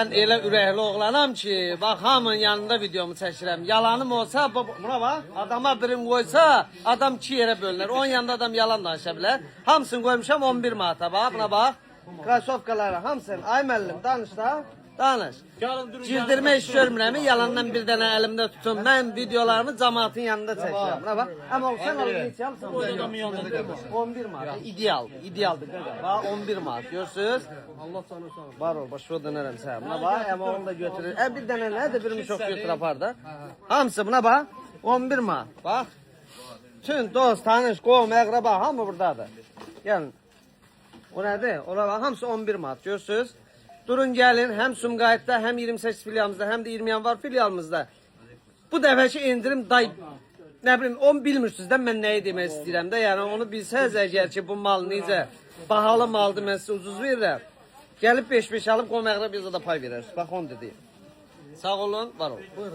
Ben elə ürəkli oğlanam ki, bax hamının yanında videomu çəkirəm. Yalanım olsa, buna bax, adama birini qoysa, adam 2 yerə bölünər. Onun yanında adam yalan danışa bilər. Hamısını qoymuşam 11 manata, bax, buna bax. Krasovkaları hamısını, ay müəllim, danış da, danış. Cildirmə iş görmürəm, yalandan bir dənə əlimdə tutum. Mən videolarımı cəmaatın yanında çəkirəm. Buna bax, amma sən onu neçə alırsan? 11 manat, idealdır. Bax, 11 manat, görürsünüz? Allah sana sağ olsun. Var ol, başa dönərəm sən. Buna bax, amma onu da götürür. Bir dənə nədir, birini çox götür apar da. Hamısı buna bax, 11 manat. Bax, tüm dost, tanış, qohum, əqrəba, hamı buradadır. Gəlin. O nədir? Ola bax, hamısı 11 manat, görürsünüz? Durun gəlin, həm Sumqayıtda, həm 28 filialımızda, həm də 20 yanvar filialımızda. Bu dəfəki indirim nə bilim, onu bilmirsiniz də mən nəyi demək istəyirəm də, yəni onu bilsəz əgər ki, bu mal necə bahalı maldır, mən sizə ucuz verirəm. Gəlib 5-5 alıb, qohum əqrəba bizə də pay verərsiniz. Bax, onu da deyim. Sağ olun, var olun. Buyur,